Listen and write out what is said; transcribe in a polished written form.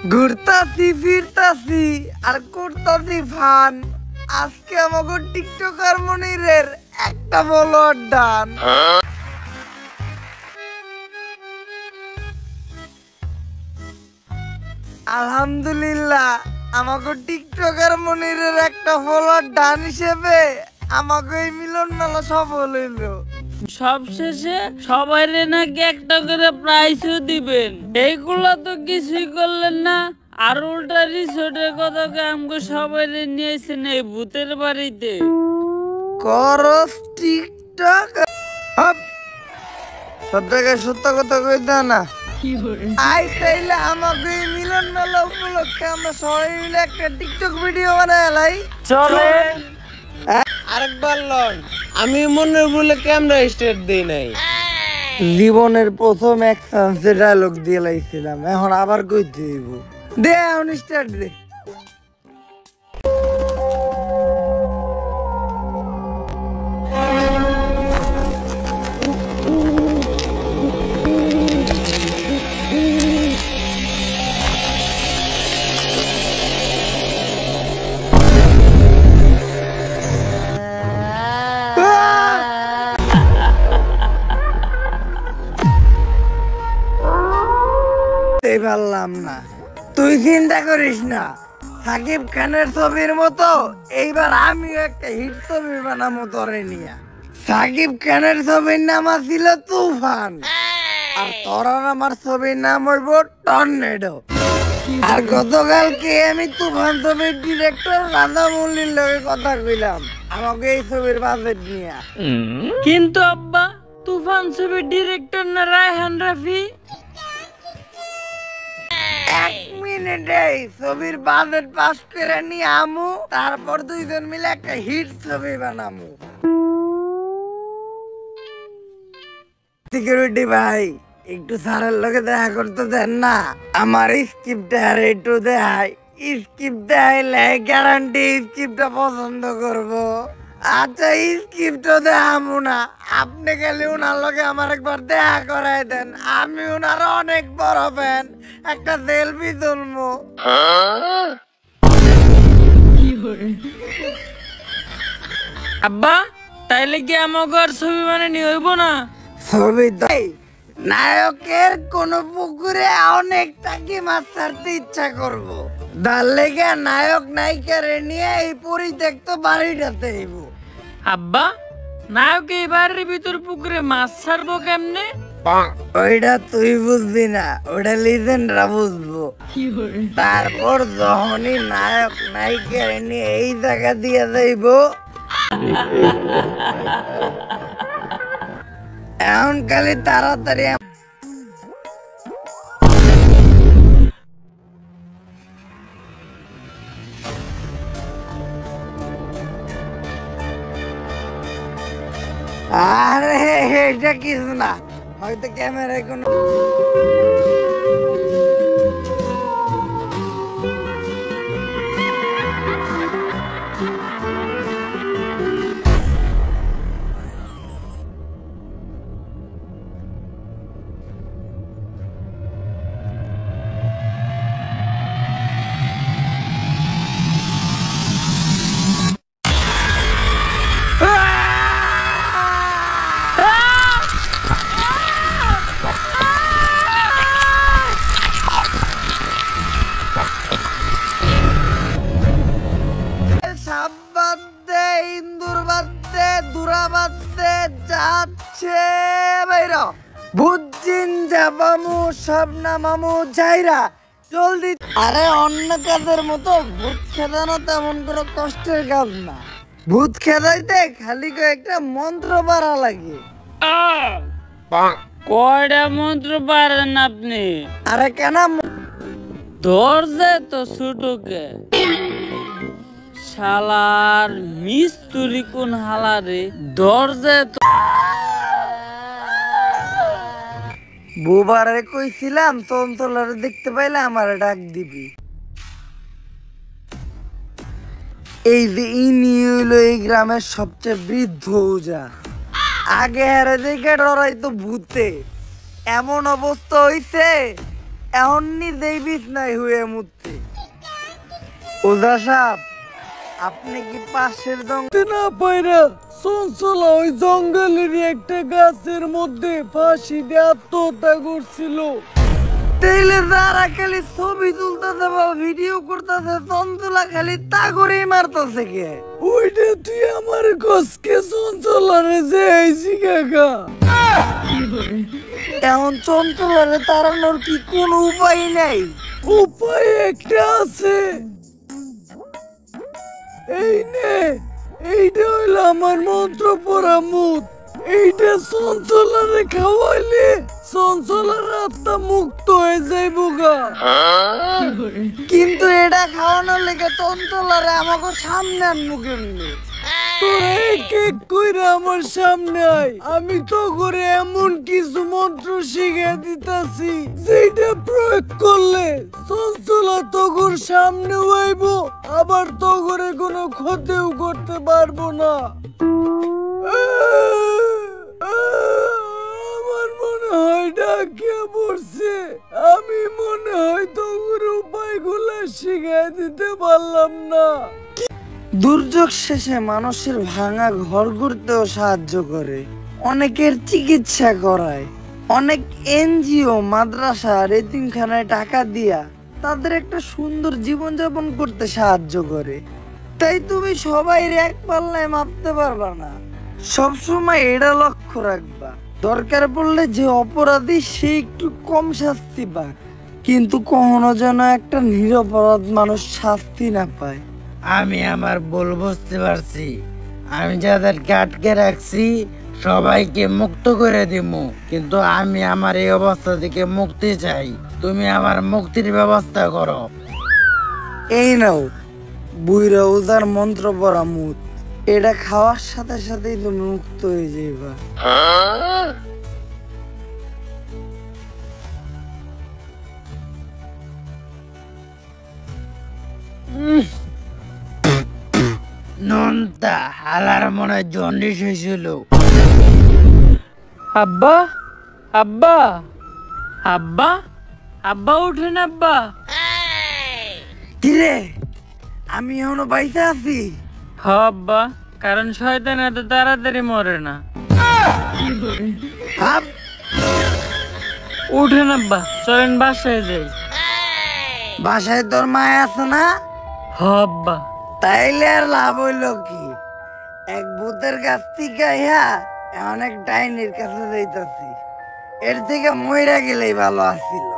ঘুরতাছি ফিরতাছি আর করতাছি ফান। আজকে আমাকে টিকটকার মনিরের একটা ফলোয়ার ডান। আলহামদুলিল্লাহ, আমাকে টিকটকার মনিরের একটা ফলোয়ার ডান হিসেবে আমাকে এই মিলন মেলা সফল হইল। সবশেষে সবাই নাকি একটা করে প্রাইজও দিবেন। এইগুলা তো কিছুই করলেন না, আর উল্টা রিসোর্টের কথা আমাকে সবাই নিয়েছেন এই ভূতের বাড়িতে। করস টিকটক সব জায়গায় সত্য কথা কই দা না। আই চাইলে আমাকে এই মিলন মেলা উপলক্ষে আমরা সবাই মিলে একটা টিকটক ভিডিও বানাই। চলে আরেকবার লন, আমি মনে বলে ক্যামেরা স্টার্ট দেই নাই। জীবনের প্রথম এক চান্সে ডায়লগ দিয়ে লাইছিলাম, এখন আবার কই দিব। দে এখন স্টার্ট দে। পারলাম না, তুই চিন্তা করিস না। সাকিব খানের ছবির মতো এইবার আমিও একটা হিট ছবি বানাবো তোরে নিয়া। সাকিব খানের ছবির নাম ছিল তুফান, আর তোর আমার ছবির নাম হইব টর্নেডো। আর গতকালকে আমি তুফান ছবির ডিরেক্টর রাজামৌলির লগে কথা কইলাম আমাকে এই ছবির বাজেট নিয়া। কিন্তু আব্বা, তুফান ছবির ডিরেক্টর না রায়হান রাফি? এক মিনিটে ছবির বাজেট পাস করে নিয়ে আমু, তারপর দুইজন মিলে একটা হিট ছবি বানামু। সিকিউরিটি ভাই, একটু স্যারের লগে দেখা করতে দেন না। আমার স্ক্রিপ্টটা আর একটু দেখাই। স্ক্রিপ্ট দেখাইলে গ্যারান্টি স্ক্রিপ্টটা পছন্দ করবো। আচ্ছা, স্ক্রিপ্টও দেখামু না, আপনি খালি ওনার লগে আমার একবার দেখা করাই দেন। আমি ওনার অনেক বড় ফ্যান, একটা সেলফি তুলবো। আব্বা, তাইলে কি আমাকে আর ছবি বানানি হইব না? ছবি তাই নায়কের কোন পুকুরে অনেক টাকি মাছ ছাড়তে ইচ্ছা করবো, তার লেগে নায়ক নায়িকারে নিয়ে এই পরিত্যক্ত বাড়িটাতে আইব। আব্বা, নায়ক এই বাড়ির ভিতর পুকুরে মাছ ছাড়বো কেমনে? ওইটা তুই বুঝবি না, ওটা লিজেন্ডরা বুঝবো। তারপর যখনই নায়ক নায়িকারে নিয়ে এই জায়গা দিয়ে যাইব, এখন খালি তাড়াতাড়ি আরে এটা কিছু না, হয়তো ক্যামেরায় কোনো যাচ্ছে বাইরা ভুজিন যাবামু সব নামামু যাইরা জলদি। আরে অন্য কাজের মতো ভূত খেদানো তেমন কোনো কষ্টের কাজ না। ভূত খেদাইতে খালি একটা মন্ত্র পারা লাগে। কয়টা মন্ত্র পারেন আপনি? আরে কেন দরজে তো ছোটকে শালার মিস্তুরি কোন হালারে দরজে তো বুবারে কইছিলাম চঞ্চলারে দেখতে পাইলে আমার ডাক দিবি। এই যে ইনি হইল এই গ্রামের সবচেয়ে বৃদ্ধ ওঝা। আগে হারে দেখে ডরাইতো ভূতে, এমন অবস্থা হইছে এমনি দেই বিছনায় হুয়ে মুততে। ওজা সাহেব, আপনি কি পাশের জঙ্গল না পাইরা চঞ্চলা ওই জঙ্গলেরই একটা গাছের মধ্যে ফাঁসি দিয়ে আত্মহত্যা করছিল। তেলে যারা খালি ছবি তুলতেছে বা ভিডিও করতেছে, চঞ্চলা খালি তা করেই মারতেছে কে? ওইটা তুই আমার কসকে চঞ্চলারে যে আইছি কাকা। এখন চঞ্চলারে তাড়ানোর কি কোনো উপায় নাই? উপায় একটা আছে। এই নে, এইটা হইল আমার মন্ত্র পড়া মুদ। এইটা চঞ্চলারে খাওয়াইলে চঞ্চলার আত্মা মুক্ত হয়ে যাইব গা। কিন্তু এটা খাওয়ানোর লেগে চঞ্চলারে আমাকে সামনে আনবো কেমনি? তোরা এক এক কইরা আমার সামনে আয়, আমি তো করে এমন কিছু মন্ত্র শিখে দিতাছি যেটা প্রয়োগ করলে চঞ্চলা তোর সামনে আইব, আবার তোরে কোনো ক্ষতিও করতে পারবো না। আমার মনে হয় ডাকিয়া পড়ছে। আমি মনে হয় তোর উপায়গুলো শিখে দিতে পারলাম না। দুর্যোগ শেষে মানুষের ভাঙা ঘর গড়তেও সাহায্য করে, অনেকের চিকিৎসা করায়, অনেক এনজিও মাদ্রাসা আর এতিমখানায় টাকা দিয়া তাদের একটা সুন্দর জীবনযাপন করতে সাহায্য করে। তাই তুমি সবাই এক পাল্লায় মাপতে পারবা না, সবসময় এটা লক্ষ্য রাখবা দরকার পড়লে যে অপরাধী সে একটু কম শাস্তি পাক, কিন্তু কখনো যেন একটা নিরপরাধ মানুষ শাস্তি না পায়। আমি আমার ভুল বুঝতে পারছি। আমি যাদেরকে আটকে রাখছি সবাইকে মুক্ত করে দিব, কিন্তু আমি আমার এই অবস্থা থেকে মুক্তি চাই। তুমি আমার মুক্তির ব্যবস্থা করো। এই নাও বুইরা ওজার মন্ত্র পড়া মুদ, এটা খাওয়ার সাথে সাথেই তুমি মুক্ত হয়ে যাইবা। নন্তা হালার মনে জন্ডিস হয়েছিল। আব্বা, আব্বা, আব্বা, আব্বা উঠেন আব্বা। কিরে, আমি এখনো বাইসা আছি? হ আব্বা, কারণ শয়তান এত তাড়াতাড়ি মরে না। হাপ, উঠেন আব্বা, চলেন বাসায় যাই। বাসায় তোর মায় আছে না? হ আব্বা। তাইলে আর লাভ হইল কি? এক ভূতের কাছ থেকে ইহা অনেক ডাইনির কাছে যাইতাছি, এর থেকে মইরা গেলেই ভালো আছিল।